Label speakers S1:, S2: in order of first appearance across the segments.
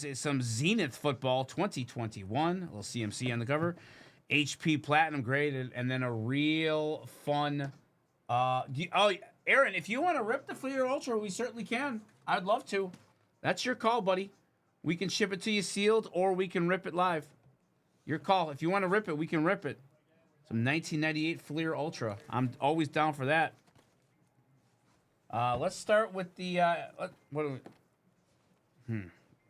S1: is some Zenith football 2021. A little CMC on the cover. HP Platinum graded, and then a real fun. Aaron, if you want to rip the Fleer Ultra, we certainly can. I'd love to. That's your call, buddy. We can ship it to you sealed, or we can rip it live. Your call. If you want to rip it, we can rip it. Some 1998 Fleer Ultra. I'm always down for that. Let's start with the. What do we,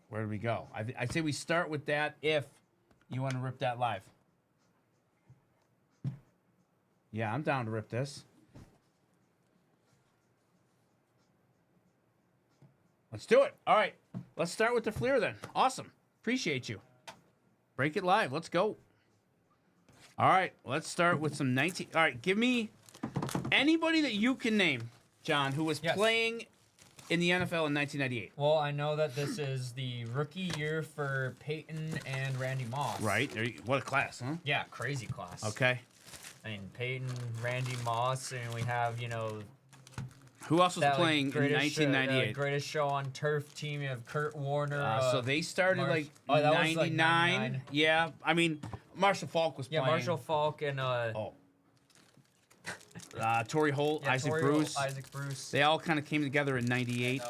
S1: where do we go? I say we start with that if you want to rip that live. Yeah, I'm down to rip this. Let's do it. All right. Let's start with the Fleer then. Awesome. Appreciate you. Break it live. Let's go. All right. Let's start with some 19. All right. Give me anybody that you can name, John, who was playing in the NFL in 1998.
S2: Well, I know that this is the rookie year for Peyton and Randy Moss.
S1: Right. What a class, huh?
S2: Yeah, crazy class.
S1: Okay.
S2: I mean, Peyton, Randy Moss, and we have,
S1: who else was
S2: that,
S1: playing in 1998?
S2: Greatest Show on Turf team. You have Kurt Warner.
S1: So they started
S2: that
S1: 99.
S2: was 99.
S1: Yeah. I mean, Marshall Falk was playing.
S2: Yeah, Marshall Falk and
S1: Torrey Holt, Isaac Bruce.
S2: Isaac Bruce.
S1: They all kind of came together in 98.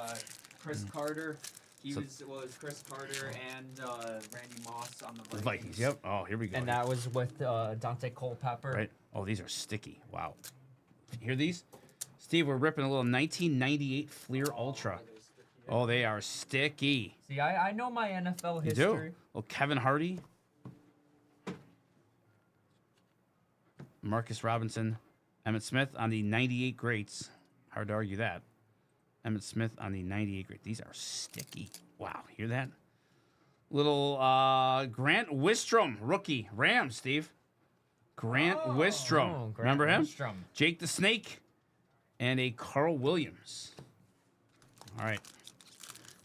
S2: Chris Carter. He was Chris Carter and Randy Moss on the
S1: Vikings. Yep. Oh, here we go.
S2: And that was with Dante Culpepper.
S1: Right. Oh, these are sticky. Wow. You hear these? Steve, we're ripping a little 1998 Fleer Ultra. Oh, they are sticky.
S2: See, I know my NFL history.
S1: You do? Well, Kevin Hardy. Marcus Robinson. Emmitt Smith on the 98 greats. Hard to argue that. Emmitt Smith on the 98 great. These are sticky. Wow, hear that? Little Grant Wistrom, rookie. Rams, Steve. Grant Wistrom. Remember him?
S2: Wistrom.
S1: Jake the Snake. And a Carl Williams. All right.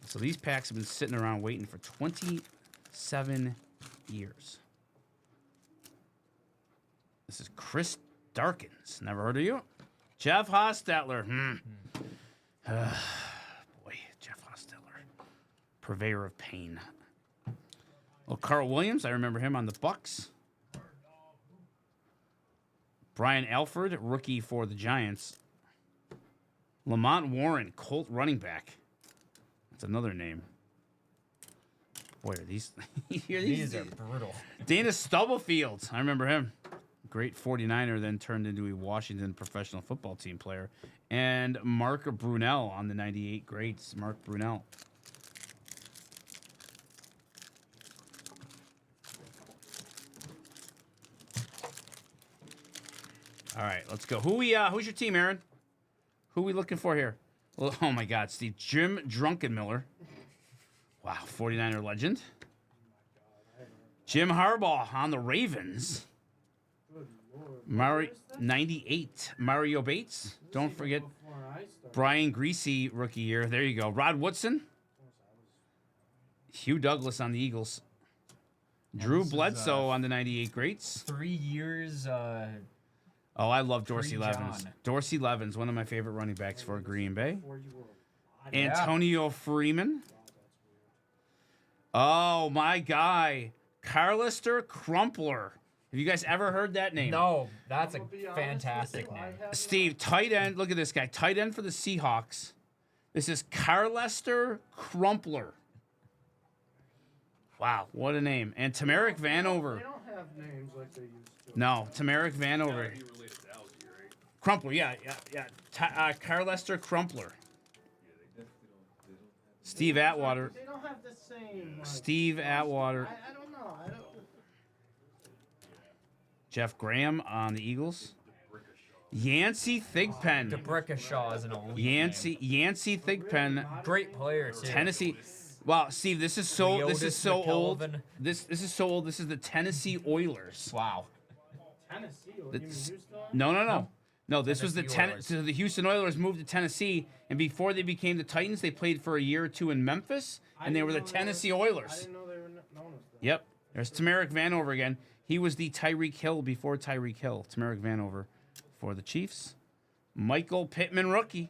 S1: So these packs have been sitting around waiting for 27 years. This is Chris Darkins. Never heard of you? Jeff Hostetler. Boy, Jeff Hostetler. Purveyor of pain. Well, Carl Williams, I remember him on the Bucks. Brian Alford, rookie for the Giants. Lamont Warren, Colt running back. That's another name. Boy, are these...
S2: These are brutal.
S1: Dana Stubblefield. I remember him. Great 49er, then turned into a Washington professional football team player. And Mark Brunell on the 98 greats. Mark Brunell. All right, let's go. Who's your team, Aaron? Who are we looking for here? Well, oh, my God, Steve. Jim Drunkenmiller. Wow, 49er legend. Jim Harbaugh on the Ravens. 98. Mario Bates. Don't forget Brian Greasy, rookie year. There you go. Rod Woodson. Hugh Douglas on the Eagles. Drew Bledsoe on the 98 greats.
S2: 3 years.
S1: Oh, I love Dorsey Levens. Dorsey Levens, one of my favorite running backs for Green Bay. Antonio Freeman. Oh, my guy. Carlister Crumpler. Have you guys ever heard that name?
S2: No, that's a fantastic name.
S1: Steve, tight end. Look at this guy. Tight end for the Seahawks. This is Carlester Crumpler. Wow, what a name. And Tamarick Vanover.
S3: They don't have names like they used to.
S1: No, Tamarick Vanover. Crumpler, yeah. Carlester Crumpler. Steve Atwater.
S3: They don't have the same.
S1: Steve Atwater.
S3: I don't know.
S1: Jeff Graham on the Eagles. Yancey Thigpen.
S2: DeBrickashaw is an elite
S1: Yancey Thigpen.
S2: Great player, too.
S1: Tennessee. Wow, Steve, this is so old. This is so old. This is the Tennessee Oilers.
S2: Wow.
S3: Tennessee? You mean Houston?
S1: No, this was the
S2: Oilers.
S1: So the Houston Oilers moved to Tennessee, and before they became the Titans, they played for a year or two in Memphis, and they were the Tennessee Oilers.
S3: I didn't know they were known as that.
S1: Yep. There's Tamarick Vanover again. He was the Tyreek Hill before Tyreek Hill. Tamarick Vanover for the Chiefs. Michael Pittman rookie.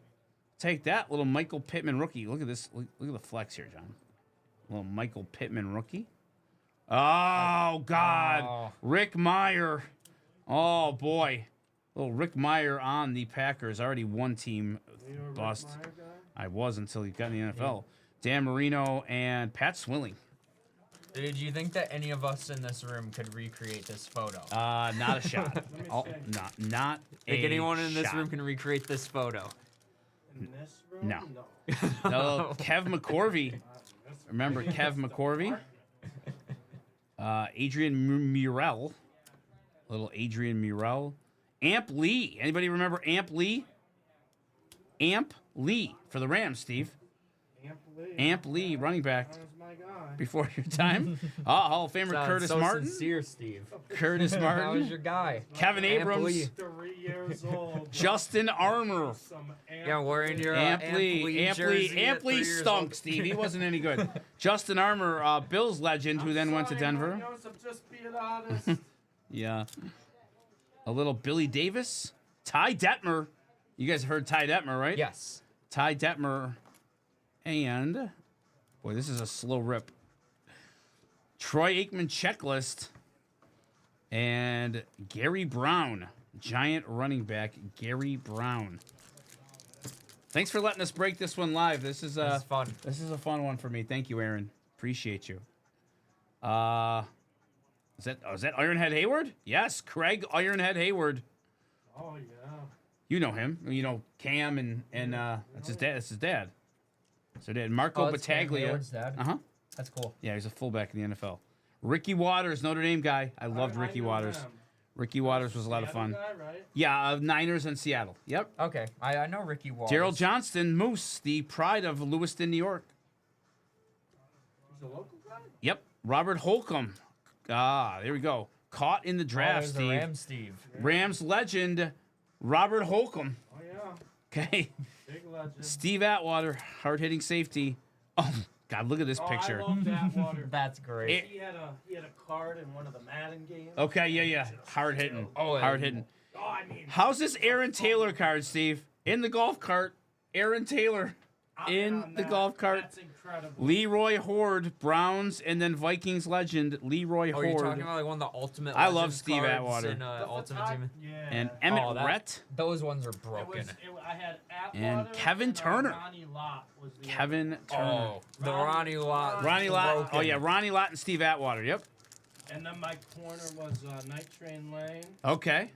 S1: Take that, little Michael Pittman rookie. Look at this. Look at the flex here, John. Little Michael Pittman rookie. Oh, God.
S4: Oh.
S1: Rick Meyer. Oh, boy. Little Rick Meyer on the Packers. Already one team
S3: You know a Rick
S1: bust.
S3: Meyer guy?
S1: I was until he got in the NFL. Dan Marino and Pat Swilling.
S4: Did you think that any of us in this room could recreate this photo?
S1: Not a shot.
S3: me
S1: Oh,
S3: see.
S1: not
S4: Think
S1: a
S4: anyone in this
S1: shot.
S4: room can recreate this photo?
S3: In this room?
S1: No.
S3: No.
S1: No, Kev McCorvey.
S3: Not in this
S1: Remember
S3: room.
S1: Kev McCorvey? Adrian Murrell. Little Adrian Murrell. Amp Lee. Anybody remember Amp Lee? Amp Lee for the Rams, Steve. Amp Lee, running back.
S3: That was my guy.
S1: Before your time. Hall of Famer
S4: Sounds
S1: Curtis
S4: so
S1: Martin.
S4: sincere, Steve.
S1: Curtis
S4: That was
S1: Martin.
S4: your guy.
S1: Kevin
S4: Amp
S1: Abrams.
S4: Lee.
S3: 3 years old.
S1: Justin Armour.
S3: Some
S4: Yeah, wearing your
S1: Amp Lee.
S4: jersey at
S1: Amp Lee
S4: 3 years
S1: stunk,
S4: old.
S1: Steve. He wasn't any good. Justin Armour, Bills legend, who then went to Denver.
S3: I'm just being honest.
S1: Yeah. A little Billy Davis. Ty Detmer. You guys heard Ty Detmer, right?
S4: Yes.
S1: Ty Detmer. And, boy, this is a slow rip. Troy Aikman checklist. And Gary Brown. Giant running back, Gary Brown. Thanks for letting us break this one live. This is
S4: That's fun.
S1: This is a fun one for me. Thank you, Aaron. Appreciate you. Is that Ironhead Hayward? Yes, Craig Ironhead Hayward.
S3: Oh, yeah.
S1: You know him. You know Cam and that's his dad. That's his dad. So dad Marco
S4: that's Cam
S1: Battaglia.
S4: Hayward's dad?
S1: Uh huh.
S4: That's cool.
S1: Yeah, he's a fullback in the NFL. Ricky Waters, Notre Dame guy. I loved
S3: I
S1: Ricky
S3: know
S1: Waters.
S3: him.
S1: Ricky Waters was a lot of
S3: Seattle
S1: fun.
S3: guy, right?
S1: Yeah, Niners and Seattle. Yep.
S4: Okay, I know Ricky Wallace.
S1: Gerald Johnston, Moose, the pride of Lewiston, New York.
S3: He's a local guy?
S1: Yep. Robert Holcomb. There we go. Caught in the draft,
S4: there's the
S1: Steve.
S4: Rams, Steve.
S1: Rams legend, Robert Holcomb.
S3: Oh, yeah.
S1: Okay.
S3: Big legend.
S1: Steve Atwater, hard-hitting safety. Oh, God, look at this picture.
S3: I love that water.
S4: That's great.
S3: He had a card in one of the Madden games.
S1: Okay, yeah. Hard-hitting.
S4: Oh, yeah.
S1: Hard-hitting.
S3: Oh, I mean.
S1: How's this Aaron Taylor card, Steve? In the golf cart. Aaron Taylor.
S3: I'm
S1: in
S3: on
S1: the
S3: that.
S1: golf cart.
S3: That's incredible.
S1: Leroy Horde, Browns, and then Vikings legend, Leroy
S4: Oh, you're
S1: Horde.
S4: talking about like one of the ultimate.
S1: I love
S4: Legends
S1: Steve
S4: cards
S1: Atwater.
S4: in,
S3: The
S4: Ultimate
S3: photog-
S4: Team.
S3: Yeah.
S1: And Emmett
S4: Oh, that-
S1: Rhett.
S4: Those ones are
S3: It
S4: broken.
S3: I had Atwater
S1: And Kevin Turner.
S3: Ronnie Lott was the
S1: Kevin Turner.
S4: Oh, the Ronnie Lott.
S1: Ronnie Lott.
S4: broken.
S1: Oh, yeah, Ronnie Lott and Steve Atwater. Yep.
S3: And then my corner was Night Train Lane.
S1: Okay.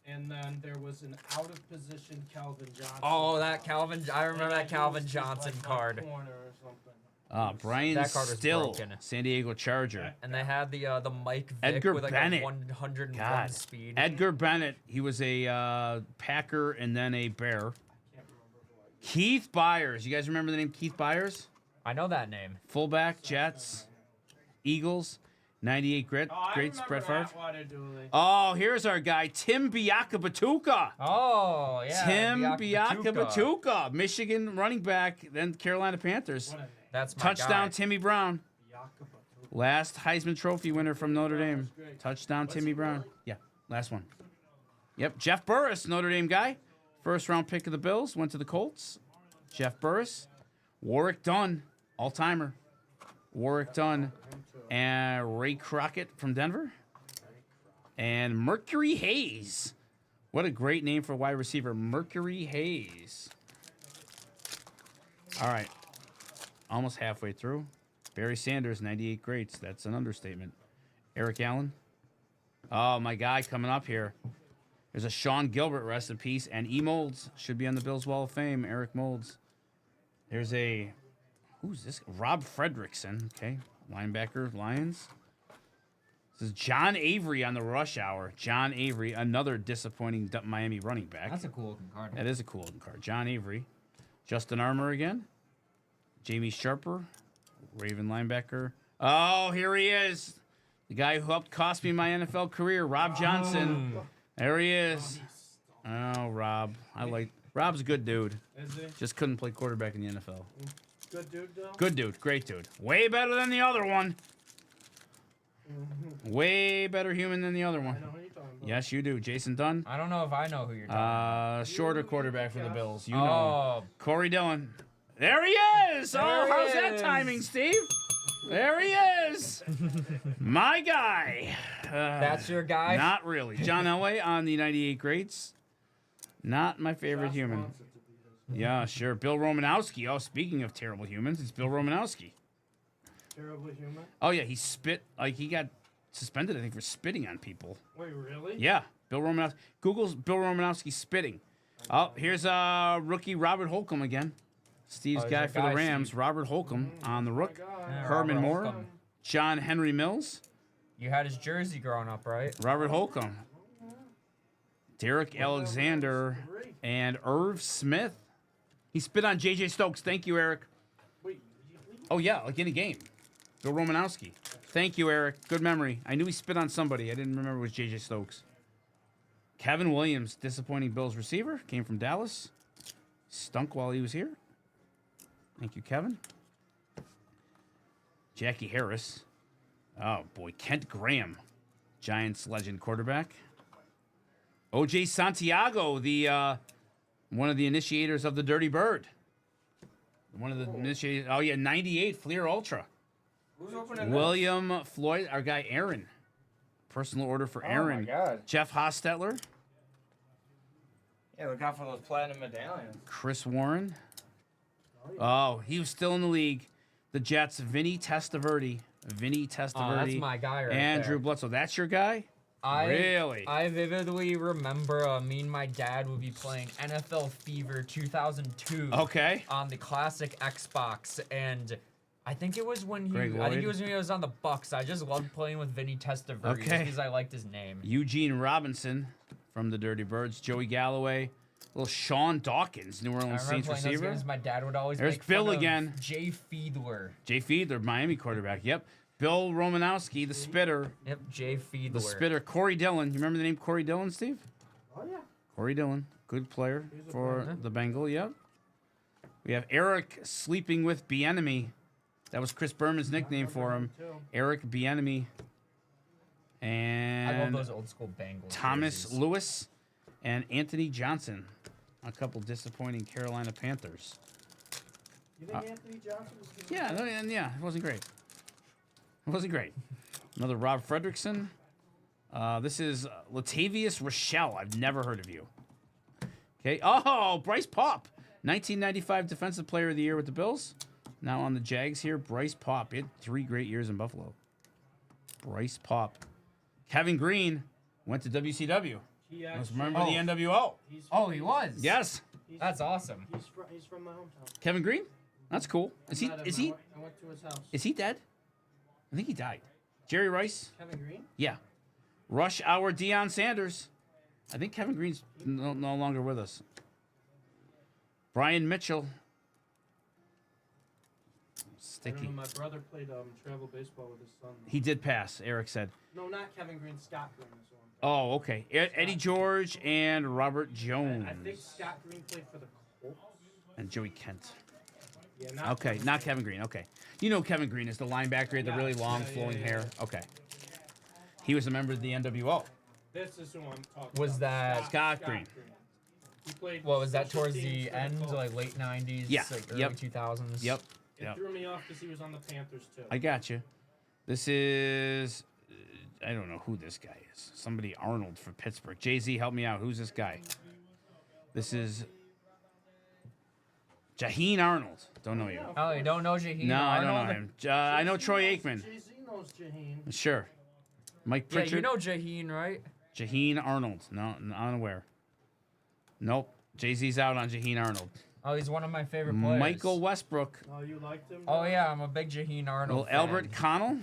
S3: And then there was an out of position Calvin Johnson.
S4: Oh, that Calvin. I remember that
S3: he
S4: Calvin
S3: was just
S4: Johnson
S3: like my
S4: card.
S3: corner or something.
S1: Brian
S4: That card was
S1: Still,
S4: broken.
S1: San Diego Charger.
S4: And they had the Mike Vick
S1: Edgar
S4: with like
S1: Bennett.
S4: a 101
S1: God.
S4: speed.
S1: Edgar Bennett. He was a Packer and then a Bear.
S3: Can't remember who I
S1: Keith Byers. You guys remember the name Keith Byers?
S4: I know that name.
S1: Fullback, Jets, Eagles, 98 great
S3: I
S1: Brett
S3: remember
S1: Favre.
S3: Atwater Dooley.
S1: Oh, here's our guy, Tim Biakabatuka.
S4: Oh, yeah.
S1: Tim
S4: Biakabatuka.
S1: Biakabatuka, Michigan running back, then Carolina Panthers.
S3: What a name.
S4: That's my
S1: Touchdown,
S4: guy.
S1: Timmy Brown.
S3: Biakabatuka.
S1: Last Heisman Trophy winner from Notre
S3: Brown
S1: Dame.
S3: was great.
S1: Touchdown,
S3: Was
S1: Timmy
S3: he
S1: Brown.
S3: really?
S1: Yeah, last one. Yep, Jeff Burris, Notre Dame guy. First round pick of the Bills, went to the Colts. Jeff Burris. Warwick Dunn, all-timer. Warwick Dunn. And Ray Crockett from Denver. And Mercury Hayes. What a great name for a wide receiver. Mercury Hayes. All right. Almost halfway through. Barry Sanders, 98 greats. That's an understatement. Eric Allen. Oh, my guy coming up here. There's a Sean Gilbert, rest in peace. And E. Molds should be on the Bills Wall of Fame. Eric Molds. There's a... Who's this? Rob Fredrickson. Okay. Linebacker, Lions. This is John Avery on the rush hour. John Avery, another disappointing Miami running back.
S4: That's a cool looking card.
S1: That is a cool looking card. John Avery. Justin Armour again. Jamie Sharper. Raven linebacker. Oh, here he is. The guy who helped cost me my NFL career, Rob Johnson. There he is. Oh, Rob. Rob's a good dude.
S3: Is he?
S1: Just couldn't play quarterback in the NFL.
S3: Good dude, though?
S1: Good dude. Great dude. Way better than the other one. Way better human than the other
S3: I
S1: one.
S3: know who you're talking about.
S1: Yes, you do. Jason Dunn.
S4: I don't know if I know who you're talking
S1: Shorter quarterback for the Bills. You
S4: about.
S1: know.
S4: Oh,
S1: Corey Dillon. There he is.
S4: There
S1: Oh,
S4: he
S1: how's that
S4: is.
S1: timing, Steve? There he is. My guy.
S4: That's your guy?
S1: Not really. John Elway on the 98 greats. Not my favorite human.
S3: Wants it to be his.
S1: Yeah, sure. Bill Romanowski. Oh, speaking of terrible humans, it's Bill Romanowski.
S3: Terrible human.
S1: Oh, yeah, he spit. Like, he got suspended, I think, for spitting on people.
S3: Wait, really?
S1: Yeah, Bill Romanowski. Google's Bill Romanowski spitting. Oh, here's rookie Robert Holcomb again. Steve's
S4: Oh,
S1: guy
S4: there's
S1: for
S4: a
S1: the
S4: guy,
S1: Rams,
S4: Steve.
S1: Robert Holcomb on the
S3: Oh my
S1: rook.
S3: God.
S4: Yeah,
S1: Herman
S4: Robert
S1: Moore,
S4: Holcomb.
S1: John Henry Mills,
S4: You had his jersey growing up, right?
S1: Robert Holcomb, Derek Alexander, and Irv Smith. He spit on J.J. Stokes. Thank you, Eric.
S3: Wait,
S1: Oh, yeah, like in a game. Bill Romanowski. Thank you, Eric. Good memory. I knew he spit on somebody. I didn't remember it was J.J. Stokes. Kevin Williams, disappointing Bills receiver, came from Dallas. Stunk while he was here. Thank you, Kevin. Jackie Harris. Oh, boy. Kent Graham, Giants legend quarterback. O.J. Santiago, the one of the initiators of the Dirty Bird. One of the initiators. Oh, yeah, 98 Fleer Ultra.
S5: Who's opening
S1: William Floyd, our guy Aaron. Personal order for
S5: Oh my
S1: Aaron.
S5: God.
S1: Jeff Hostetler,
S5: Yeah, look out for those platinum medallions.
S1: Chris Warren. Oh, he was still in the league. The Jets, Vinny Testaverde. Vinny Testaverde.
S4: Oh, that's my guy right
S1: and
S4: there.
S1: Drew Bledsoe. That's your guy? Really?
S4: I vividly remember me and my dad would be playing NFL Fever 2002
S1: Okay.
S4: on the classic Xbox, and I think it was when
S1: Greg
S4: I think
S1: Lloyd?
S4: it was when he was on the Bucks. I just loved playing with Vinny Testaverde
S1: Okay.
S4: because I liked his name.
S1: Eugene Robinson from the Dirty Birds. Joey Galloway. Little Sean Dawkins, New
S4: I
S1: Orleans
S4: remember
S1: Saints
S4: playing those
S1: receiver.
S4: games. My dad would always
S1: There's
S4: make
S1: Bill
S4: fun of
S1: again.
S4: Jay Fiedler.
S1: Jay Fiedler, Miami quarterback. Yep. Bill Romanowski, the spitter.
S4: Yep, Jay Fiedler.
S1: The spitter. Corey Dillon. You remember the name Corey Dillon, Steve?
S3: Oh yeah.
S1: Corey Dillon, good player
S3: He's a
S1: for
S4: player.
S1: the Bengal. Yep. We have Eric sleeping with Bieniemy. That was Chris Berman's nickname for him.
S3: Too.
S1: Eric Bieniemy.
S4: I love
S1: And
S4: those old school Bengals.
S1: Thomas
S4: jerseys.
S1: Lewis and Anthony Johnson. A couple disappointing Carolina Panthers.
S3: You think Anthony Johnson was good?
S1: Yeah, yeah, it wasn't great. It wasn't great. Another Rob Fredrickson. This is Latavius Rochelle. I've never heard of you. Okay. Oh, Bryce Paup. 1995 Defensive Player of the Year with the Bills. Now on the Jags here. Bryce Paup. He had 3 great years in Buffalo. Bryce Paup. Kevin Green went to WCW.
S3: He
S1: Let's
S3: actually,
S1: remember the NWO.
S3: he's
S4: Oh, he was.
S1: Yes.
S3: He's,
S4: That's awesome.
S3: he's from my hometown.
S1: Kevin Green? That's cool. Is he
S3: I met him.
S1: is
S3: I
S1: he
S3: went to his house.
S1: is he dead? I think he died. Jerry Rice?
S3: Kevin Green?
S1: Yeah. Rush Hour Deion Sanders. I think Kevin Green's no longer with us. Brian Mitchell.
S3: I don't
S1: Sticky.
S3: know. My brother played travel baseball with his son.
S1: He did pass, Eric said.
S3: No, not Kevin Green. Scott Green is the one.
S1: Oh, okay. Eddie George and Robert Jones.
S3: I think Scott Green played for the Colts.
S1: And Joey Kent.
S3: Yeah, not
S1: Okay,
S3: Kevin
S1: not
S3: Green.
S1: Kevin Green. Okay. You know Kevin Green is the linebacker, he had the
S3: Yeah,
S1: really long
S3: yeah,
S1: flowing
S3: yeah,
S1: hair.
S3: yeah.
S1: Okay. He was a member of the NWO.
S3: This is who I'm talking
S4: Was
S3: about.
S4: that-
S1: Scott Green.
S3: He played.
S4: What was that
S3: special
S4: towards
S3: teams
S4: the
S3: for
S4: end,
S3: Colts.
S4: like late '90s,
S1: Yeah,
S4: like early
S1: yep.
S4: 2000s?
S1: Yep.
S3: It
S1: Yep.
S3: threw me off because he was on the Panthers too.
S1: I got you. This is, I don't know who this guy is. Somebody Arnold for Pittsburgh. Jay-Z, help me out. Who's this guy? This is Jaheen Arnold. Don't know you.
S4: Oh, you don't know Jaheen
S1: No, I don't know
S4: Arnold?
S1: him. I know Troy Aikman.
S3: Jay-Z knows Jaheen.
S1: Sure. Mike
S4: Yeah,
S1: Pritchard.
S4: you know Jaheen, right?
S1: Jaheen Arnold. No, unaware. Nope. Jay-Z's out on Jaheen Arnold.
S4: Oh, he's one of my favorite players.
S1: Michael Westbrook.
S3: Oh, you liked him?
S4: Oh yeah, I'm a big Jaheen Arnold.
S1: Well, Albert
S4: fan.
S1: Connell.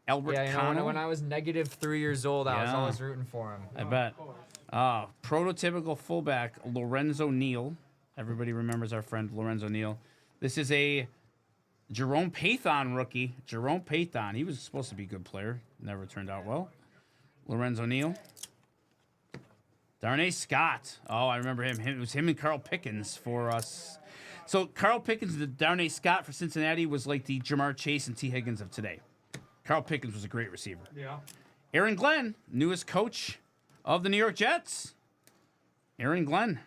S1: Albert
S4: Yeah, you know,
S1: Connell.
S4: when I was -3 years old, I was
S1: Yeah.
S4: always rooting for him.
S1: I bet.
S3: Of course.
S1: Prototypical fullback Lorenzo Neal. Everybody remembers our friend Lorenzo Neal. This is a Jerome Pathon rookie. Jerome Pathon. He was supposed to be a good player. Never turned out well. Lorenzo Neal. Darnay Scott. Oh, I remember him. It was him and Carl Pickens for us. So Carl Pickens and Darnay Scott for Cincinnati was like the Jamar Chase and T. Higgins of today. Carl Pickens was a great receiver.
S3: Yeah.
S1: Aaron Glenn, newest coach of the New York Jets. Aaron Glenn.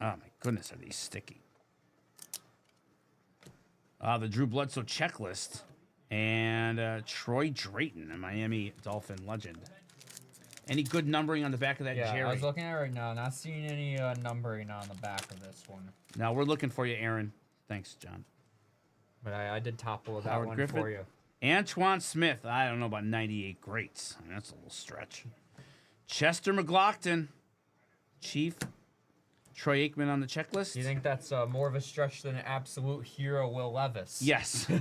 S1: Oh my goodness, are these sticky? The Drew Bledsoe checklist. And Troy Drayton, a Miami Dolphin legend. Any good numbering on the back of that,
S4: Yeah,
S1: Jerry?
S4: I was looking at it right now. Not seeing any numbering on the back of this one.
S1: No, we're looking for you, Aaron. Thanks, John.
S4: But I did topple that
S1: Howard
S4: one
S1: Griffith?
S4: for you.
S1: Antoine Smith. I don't know about 98 greats. I mean, that's a little stretch. Chester McLaughlin. Chief. Troy Aikman on the checklist.
S4: Do you think that's more of a stretch than an absolute hero, Will Levis?
S1: Yes. No.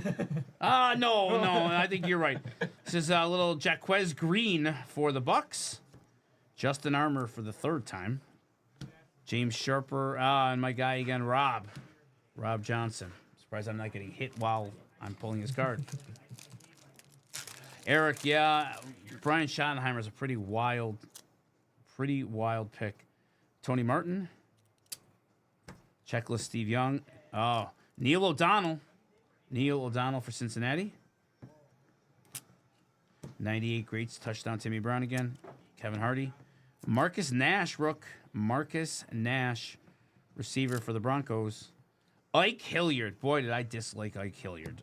S1: I think you're right. This is a little Jaquez Green for the Bucks. Justin Armour for the third time. James Sharper. And my guy again, Rob Johnson. Surprised I'm not getting hit while I'm pulling his card. Eric, yeah. Brian Schottenheimer is a pretty wild pick. Tony Martin. Checklist Steve Young. Oh, Neil O'Donnell. Neil O'Donnell for Cincinnati. 98 greats. Touchdown Timmy Brown again. Kevin Hardy. Marcus Nash, rook. Marcus Nash, receiver for the Broncos. Ike Hilliard. Boy, did I dislike Ike Hilliard.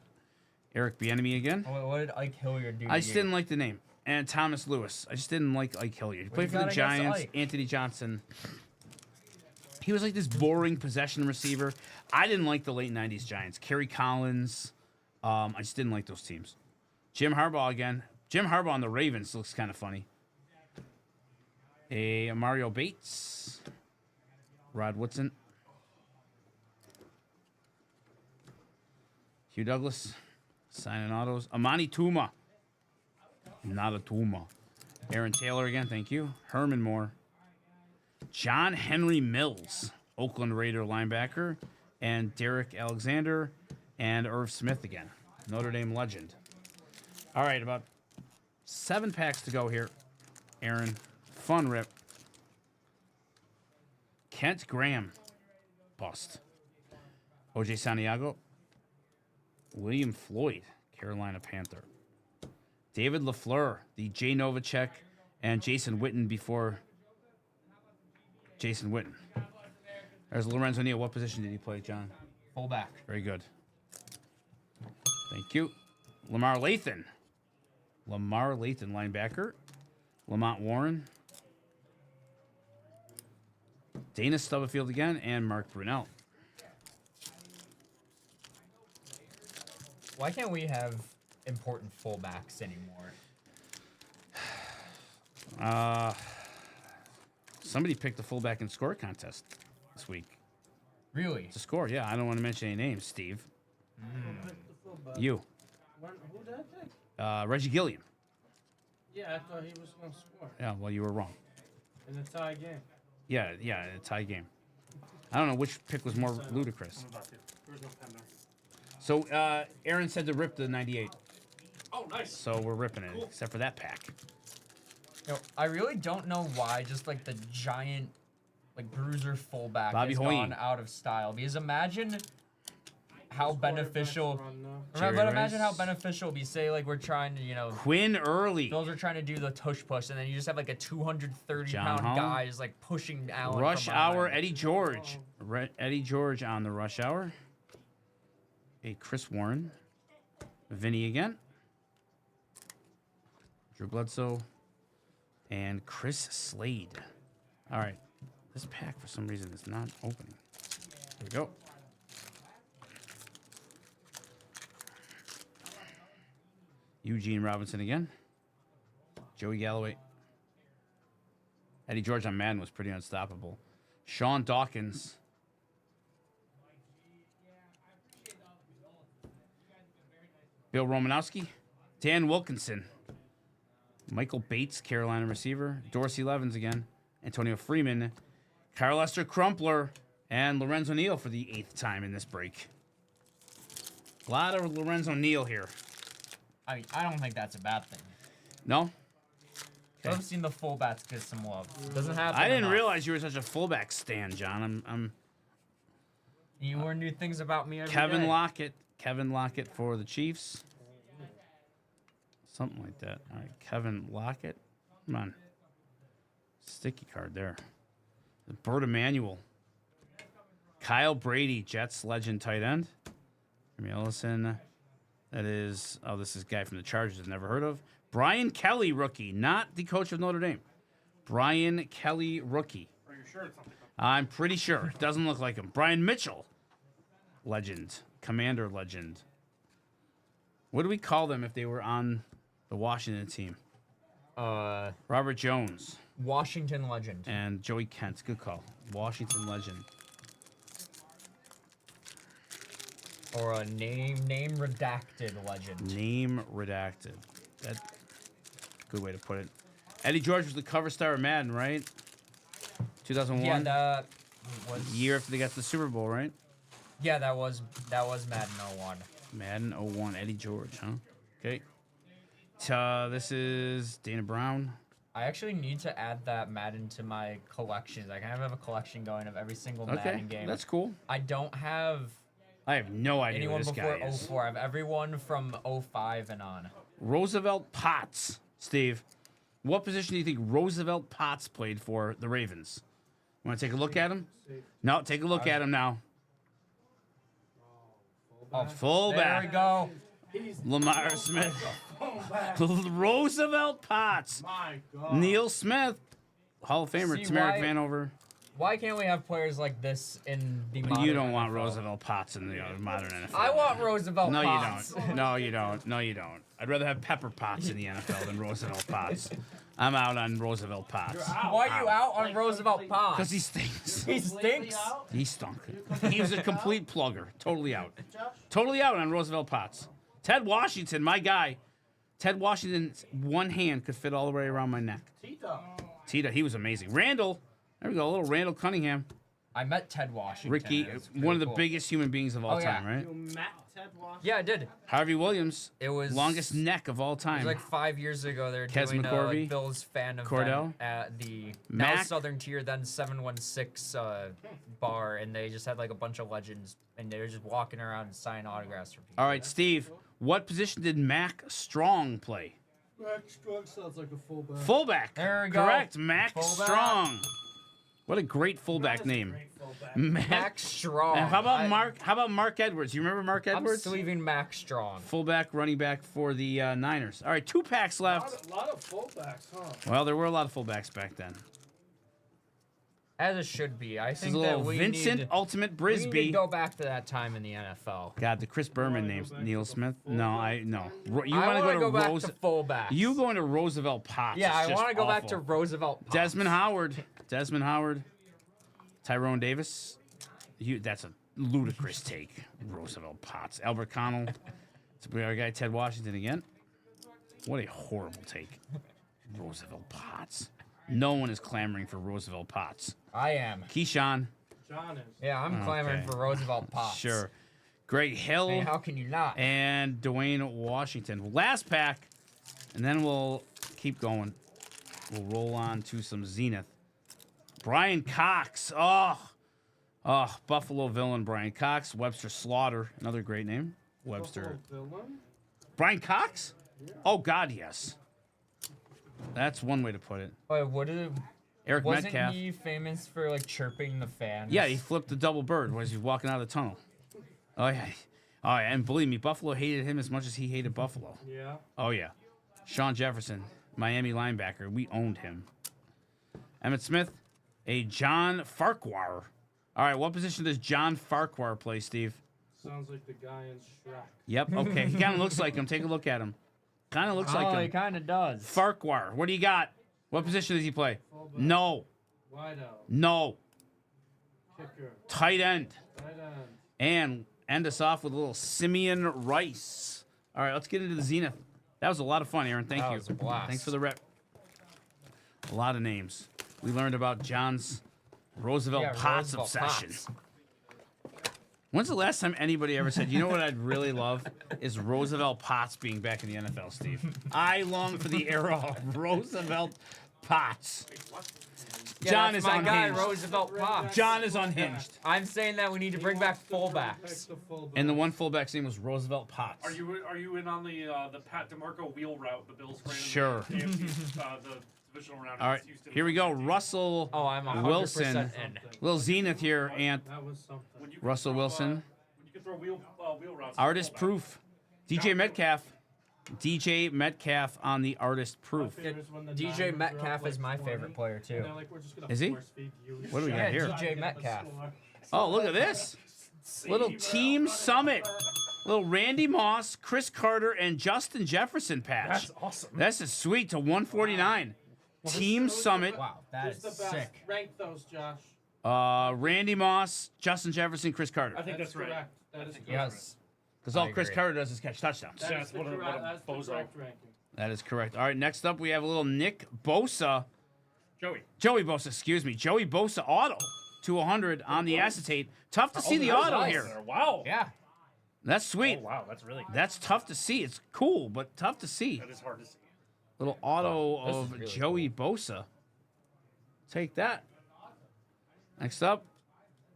S1: Eric Bieniemy again.
S4: Oh, what did Ike Hilliard do?
S1: I just didn't like the name. And Thomas Lewis. I just didn't like Ike Hilliard. He played for the Giants. Anthony Johnson. He was like this boring possession receiver. I didn't like the late 90s Giants. Kerry Collins. I just didn't like those teams. Jim Harbaugh again. Jim Harbaugh on the Ravens looks kind of funny. Mario Bates. Rod Woodson. Hugh Douglas. Signing autos. Amani Tuma. Not a Tuma. Aaron Taylor again. Thank you. Herman Moore. John Henry Mills, Oakland Raider linebacker, and Derek Alexander, and Irv Smith again, Notre Dame legend. All right, about 7 packs to go here. Aaron, fun rip. Kent Graham, bust. O.J. Santiago. William Floyd, Carolina Panther. David LaFleur, the Jay Novacek, and Jason Witten before Jason Witten. There's Lorenzo Neal. What position did he play, John?
S4: Fullback.
S1: Very good. Thank you. Lamar Lathan. Linebacker. Lamont Warren. Dana Stubblefield again, and Mark Brunell.
S4: Why can't we have important fullbacks anymore?
S1: Somebody picked a fullback in score contest this week.
S4: Really?
S1: To score, yeah. I don't want to mention any names, Steve. You.
S3: Who did I pick?
S1: Reggie Gilliam.
S3: Yeah, I thought he was going to score
S1: Yeah, well, you were wrong.
S3: in the tie game.
S1: Yeah, a tie game. I don't know which pick was more ludicrous. So, Aaron said to rip the 98.
S3: Oh, nice.
S1: So we're ripping it, except for that pack.
S4: No, I really don't know why. Just like the giant, like bruiser fullback
S1: Bobby
S4: has
S1: Hoying.
S4: gone out of style. Because imagine how beneficial.
S1: Jerry
S4: But imagine
S1: Rice.
S4: how beneficial it'd be. Say like we're trying to,
S1: Quinn Early.
S4: Bills are trying to do the tush push, and then you just have like a 230-pound
S1: John Holland.
S4: guy just like pushing Allen.
S1: Rush
S4: from
S1: Hour,
S4: behind.
S1: Eddie George. Eddie George on the Rush Hour. Chris Warren. Vinny again. Drew Bledsoe. And Chris Slade. All right. This pack, for some reason, is not opening. Here we go. Eugene Robinson again. Joey Galloway. Eddie George on Madden was pretty unstoppable. Sean Dawkins. Bill Romanowski. Dan Wilkinson. Michael Bates, Carolina receiver. Dorsey Levens again. Antonio Freeman. Kyle Lester Crumpler. And Lorenzo Neal for the 8th time in this break. A lot of Lorenzo Neal here.
S4: I mean, I don't think that's a bad thing.
S1: No?
S4: I've seen the fullbacks get some love. Doesn't happen.
S1: I didn't
S4: enough.
S1: realize you were such a fullback stan, John. I'm
S4: You learn new things about me every
S1: Kevin
S4: day.
S1: Lockett. Kevin Lockett for the Chiefs. Something like that. All right, Kevin Lockett. Come on. Sticky card there. Bert Emanuel. Kyle Brady, Jets legend tight end. Jimmy Ellison. That is, oh, this is a guy from the Chargers I've never heard of. Brian Kelly, rookie, not the coach of Notre Dame. Brian Kelly, rookie.
S6: Are you sure it's not the
S1: I'm pretty sure. Doesn't look like him. Brian Mitchell, legend, Commander legend. What do we call them if they were on the Washington team? Robert Jones
S4: Washington legend.
S1: and Joey Kent. Good call. Washington legend.
S4: Or a name redacted legend.
S1: Name redacted. That's a good way to put it. Eddie George was the cover star of Madden, right? 2001.
S4: Yeah, that was
S1: Year after they got to the Super Bowl, right?
S4: Yeah, that was Madden 01.
S1: Madden 01, Eddie George, huh? Okay. This is Dana Brown.
S4: I actually need to add that Madden to my collections. I kind of have a collection going of every single
S1: Okay,
S4: Madden game.
S1: that's cool.
S4: I don't have
S1: I have no idea
S4: anyone
S1: who this
S4: before
S1: guy is.
S4: 04. I have everyone from 05 and on.
S1: Roosevelt Potts, Steve. What position do you think Roosevelt Potts played for the Ravens? Want to take a look at him? No, take a look at him now.
S4: Oh,
S1: Fullback.
S4: there we go.
S1: Lamar Smith.
S3: Fullback.
S1: Roosevelt Potts.
S3: My God.
S1: Neil Smith. Hall of Famer.
S4: See,
S1: Tamarick
S4: why-
S1: Vanover.
S4: Why can't we have players like this in the modern
S1: You don't want
S4: NFL?
S1: Roosevelt Potts in the modern NFL.
S4: I want Roosevelt
S1: No,
S4: Potts.
S1: you don't. No, you don't. No, you don't. I'd rather have Pepper Potts in the NFL than Roosevelt Potts. I'm out on Roosevelt Potts.
S4: Why are you out on Roosevelt Potts?
S1: Because he stinks.
S4: He stinks.
S1: He stunk. He was a complete plugger. Totally out. Totally out on Roosevelt Potts. Ted Washington, my guy. Ted Washington's one hand could fit all the way around my neck. Tita, he was amazing. Randall, there we go, a little Randall Cunningham.
S4: I met Ted Washington.
S1: Ricky,
S4: It was
S1: one of the
S4: cool.
S1: biggest human beings of all
S4: Oh, yeah.
S1: time, right?
S3: You met Ted Washington?
S4: Yeah, I did.
S1: Harvey Williams,
S4: It was
S1: longest neck of all
S4: It was
S1: time.
S4: like 5 years ago. They were
S1: Kes
S4: doing
S1: McCorvey,
S4: like Bill's fan event
S1: Cordell,
S4: at the now
S1: Mac.
S4: Southern Tier, then 716 bar, and they just had like a bunch of legends, and they were just walking around and signing autographs for people.
S1: All right, Steve, what position did Mac Strong play?
S3: Max Strong sounds like a fullback.
S1: Fullback.
S4: There we go.
S1: Correct, Mac
S4: Fullback.
S1: Strong. What a great fullback
S3: That is a
S1: name.
S3: great fullback.
S4: Max Strong.
S1: And how about
S4: I-
S1: Mark? How about Mark Edwards? You remember Mark
S4: I'm
S1: Edwards?
S4: leaving Max Strong.
S1: Fullback, running back for the Niners. All right, 2 packs left.
S3: Lot of fullbacks, huh?
S1: Well, there were a lot of fullbacks back then.
S4: As it should be. I
S1: This is
S4: think
S1: a
S4: that
S1: little
S4: we
S1: Vincent
S4: need,
S1: Ultimate
S4: we need to
S1: Brisby.
S4: go back to that time in the NFL.
S1: God, the Chris Berman names
S3: go back
S1: Neil
S3: to
S1: Smith.
S3: the
S1: No,
S3: fullback?
S1: no. You
S4: I
S1: want to
S4: want to
S1: go
S4: back
S1: Rose?
S4: to fullbacks.
S1: You going to Roosevelt Potts?
S4: Yeah,
S1: is
S4: I
S1: just
S4: want to go back
S1: awful.
S4: to Roosevelt Potts.
S1: Desmond Howard. Desmond Howard. Tyrone Davis. That's a ludicrous take. Roosevelt Potts. Albert Connell. It's our guy Ted Washington again. What a horrible take. Roosevelt Potts. No one is clamoring for Roosevelt Potts.
S4: I am.
S1: Keyshawn.
S3: John is.
S4: Yeah, I'm clamoring
S1: Okay.
S4: for Roosevelt Potts.
S1: Sure. Greg Hill.
S4: I mean, how can you not?
S1: And Dwayne Washington. Last pack, and then we'll keep going. We'll roll on to some Zenith. Brian Cox. Oh, Buffalo villain Brian Cox. Webster Slaughter, another great name. Webster.
S3: Buffalo villain?
S1: Brian Cox? Oh, God, yes. That's one way to put it.
S4: Wait, what did?
S1: Eric
S4: Wasn't
S1: Metcalf.
S4: he famous for like chirping the fans?
S1: Yeah, he flipped the double bird as he was walking out of the tunnel. Oh, yeah. Oh, yeah. And believe me, Buffalo hated him as much as he hated Buffalo.
S3: Yeah.
S1: Oh, yeah. Sean Jefferson, Miami linebacker. We owned him. Emmett Smith, a John Farquhar. All right, what position does John Farquhar play, Steve?
S3: Sounds like the guy in Shrek.
S1: Yep, okay. He kind of looks like him. Take a look at him. Kind of looks
S4: Oh,
S1: like
S4: he
S1: him.
S4: kind of does.
S1: Farquhar, what do you got? What position does he play?
S3: Fullback.
S1: No.
S3: Wide out.
S1: No.
S3: Kicker.
S1: Tight end.
S3: Tight end.
S1: And end us off with a little Simeon Rice. All right, let's get into the Zenith. That was a lot of fun, Aaron. Thank
S4: That
S1: you.
S4: was a blast.
S1: Thanks for the rep. A lot of names. We learned about John's Roosevelt Potts
S4: Roosevelt
S1: obsession.
S4: Potts.
S1: When's the last time anybody ever said, you know what I'd really love is Roosevelt Potts being back in the NFL, Steve? I long for the era of Roosevelt Potts.
S4: Yeah,
S1: John
S4: that's
S1: is
S4: my guy,
S1: unhinged.
S4: Roosevelt Potts.
S1: John is unhinged.
S4: I'm saying that we need to bring back
S3: Pick
S4: fullbacks.
S3: the fullback.
S1: And the one fullback's name was Roosevelt Potts.
S6: Are you in on the Pat DeMarco wheel route the Bills ran?
S1: Sure.
S6: In the, AFC, the divisional round.
S1: All right,
S6: against Houston?
S1: here we go. Russell
S4: Oh, I'm 100%
S1: Wilson.
S4: in.
S1: Little Zenith here, and
S3: That was something.
S6: When you
S1: Russell
S6: throw,
S1: Wilson.
S6: When you can throw wheel routes.
S1: Artist
S6: Fullback.
S1: proof. DJ Metcalf. DJ Metcalf on the artist
S3: My
S1: proof.
S3: favorite is when the
S4: DJ
S3: Niners
S4: Metcalf
S3: drop, like,
S4: is my
S3: 20,
S4: favorite player too.
S3: and they're like, we're just gonna
S1: Is he?
S3: force feed you.
S1: What do we got
S4: Yeah,
S1: here?
S4: DJ
S3: Try to get the
S4: Metcalf.
S3: score.
S1: Oh, look at this. Little team summit. Little Randy Moss, Chris Carter, and Justin Jefferson patch.
S6: That's awesome.
S1: This is sweet to 149. Team summit.
S4: Wow, that
S3: Who's
S4: is
S3: the best?
S4: sick.
S3: Rank those, Josh.
S1: Randy Moss, Justin Jefferson, Chris Carter.
S6: I think that's right.
S3: correct. That is correct.
S4: Yes.
S1: Because all
S4: I
S1: Chris
S4: agree.
S1: Carter does is catch touchdowns.
S3: That
S6: Yeah,
S3: is the
S6: what a
S3: correct, that's the
S6: bozo.
S3: correct ranking.
S1: That is correct. All right, next up we have a little Nick Bosa.
S6: Joey.
S1: Bosa, excuse me. Joey Bosa auto to 100 on the acetate. Tough to see the
S4: that's
S1: auto
S4: nice.
S1: here.
S6: Wow.
S4: Yeah.
S1: That's sweet.
S6: Oh, wow, that's really good.
S1: That's tough to see. It's cool, but tough to see.
S6: That is hard to see.
S1: Little auto
S4: This is
S1: of
S4: really
S1: Joey Bosa. Take that. Next up.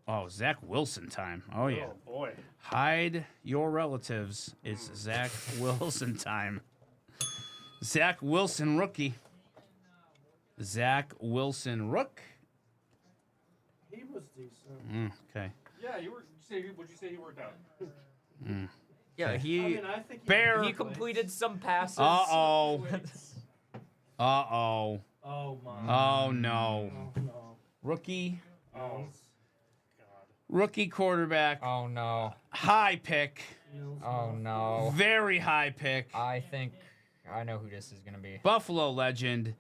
S1: Oh, Zach Wilson time. Oh, yeah.
S6: Oh boy.
S1: Hide your relatives. It's Zach Wilson time. Zach Wilson rookie. Zach Wilson rook.
S3: He was decent.
S1: Okay.
S6: Yeah, would you say he worked out?
S4: Yeah,
S1: Okay.
S4: he
S3: I mean, I think
S1: Bear.
S4: he completed some passes.
S1: Uh-oh. Uh-oh.
S3: Oh my.
S1: Oh, no.
S3: Oh no.
S1: Rookie.
S6: Oh,
S1: Rookie quarterback.
S4: Oh no.
S1: High pick.
S3: Feels
S4: Oh
S3: like-
S4: no.
S1: Very high pick.
S4: I think I know who this is gonna be.
S1: Buffalo legend.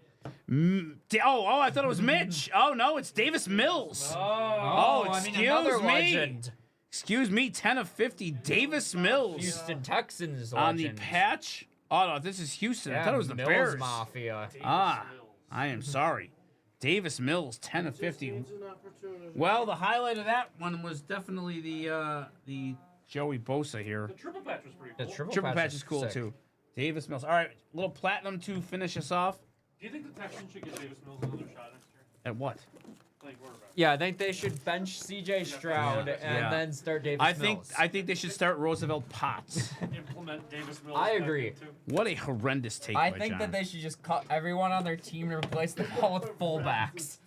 S1: Oh, I thought it was Mitch. Oh, no, it's Davis Mills. Oh,
S4: I mean,
S1: excuse
S4: another
S1: me.
S4: legend.
S1: Excuse me, 10 of 50. Davis Mills
S4: Houston Texans
S1: on the
S4: legend.
S1: patch. Oh, no, this is Houston.
S4: Yeah,
S1: I thought it was the
S4: Mills
S1: Bears.
S4: Mafia.
S1: Ah, I am sorry. Davis Mills, 10 of
S3: Just
S1: 50.
S3: needs an opportunity.
S1: Well, the highlight of that one was definitely the Joey Bosa here.
S6: The triple patch was pretty
S4: The
S6: cool.
S1: Triple patch is cool
S4: sick.
S1: too. Davis Mills. All right, little platinum to finish us off.
S6: Do you think the Texans should give Davis Mills another shot next year?
S1: At what?
S6: Playing quarterback.
S4: Yeah, I think they should bench CJ Stroud and
S1: Yeah.
S4: then start Davis Mills.
S1: I think they should start Roosevelt Potts.
S6: Implement Davis Mills.
S4: I
S6: back
S4: agree.
S6: into-
S1: What a horrendous take
S4: I
S1: by
S4: think
S1: John.
S4: that they should just cut everyone on their team and replace them all with fullbacks.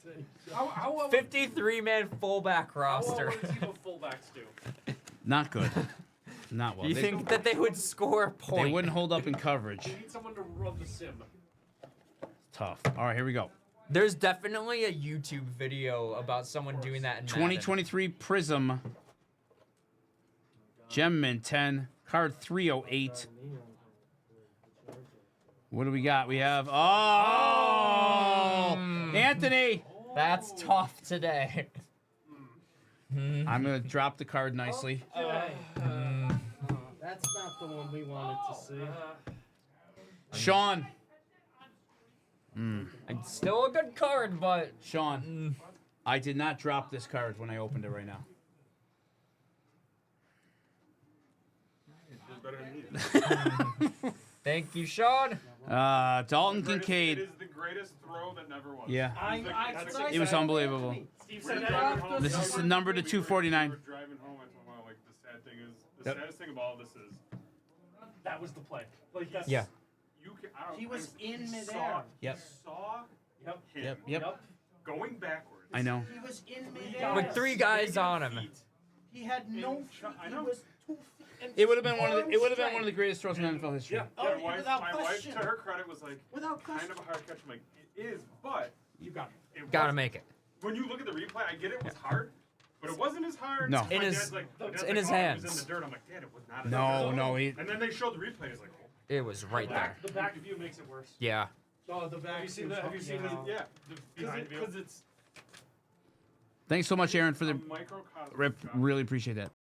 S6: How well
S4: 53-man fullback
S6: How well
S4: roster.
S6: would a team of fullbacks do?
S1: Not good. Not well.
S4: You
S1: They-
S4: think that they would score a point?
S1: they wouldn't hold up in coverage.
S6: You need someone to run the sim.
S1: Tough. All right, here we go.
S4: There's definitely a YouTube video about someone doing that in Madden.
S1: 2023 Prism. Gemmint 10. Card 308. What do we got? We have Anthony.
S4: That's tough today.
S1: I'm gonna drop the card nicely.
S3: That's not the one we wanted to see.
S1: Sean.
S4: It's still a good card, but
S1: Sean. I did not drop this card when I opened it right now.
S4: thank you, Sean.
S1: Dalton
S7: It
S1: Kincaid.
S7: is the greatest throw that never was.
S1: Yeah.
S7: That's
S1: It was unbelievable.
S6: Steve
S7: When
S6: said
S7: you're
S6: that.
S7: driving home,
S1: This is the number to
S7: we were
S1: 249.
S7: driving home, I told Mom, like, the sad thing is, the
S1: Yep.
S7: saddest thing about all this is,
S6: That was the play. Like that's
S4: Yeah.
S7: you can, I don't,
S3: He was in
S7: saw-
S3: midair.
S1: Yep.
S7: Saw
S6: Yep.
S7: him
S1: Yep.
S7: going backwards.
S1: I know.
S3: He was in midair.
S4: With three guys on him.
S7: Feet.
S3: He had no
S7: In-
S3: feet.
S7: I
S3: He
S7: know.
S3: was 2 feet. and
S1: It would have been one of the.
S3: arm
S1: It would have been one of the
S3: strength.
S1: greatest throws in NFL history.
S6: Yeah.
S3: Oh,
S7: my
S3: yeah,
S7: wife,
S3: without
S7: my wife,
S3: question.
S7: to her credit, was like,
S3: Without
S7: kind
S3: question.
S7: of a hard catch. I'm like, it is, but
S6: You got it.
S7: it
S4: Gotta
S7: wasn't-
S4: make it.
S7: When you look at the replay, I get it was hard, but it wasn't as hard.
S1: No.
S7: My
S4: In his-
S7: dad's like, my dad's
S4: in
S7: like,
S4: his
S7: "Oh, It
S4: hands."
S7: was in the dirt. I'm like, Dad, it was not. In
S1: No,
S7: the dirt.
S1: no, he.
S7: And then they showed the replay. It's like, oh,
S4: It was right there.
S6: The back view makes it worse.
S4: Yeah.
S3: Oh, the back.
S6: Have you seen the? Have you seen the?
S7: yeah,
S6: The behind view.
S7: because it's
S1: Thanks so much, Aaron, for
S7: a
S1: the
S7: microcosm.
S1: rip.
S7: of
S1: Really appreciate that.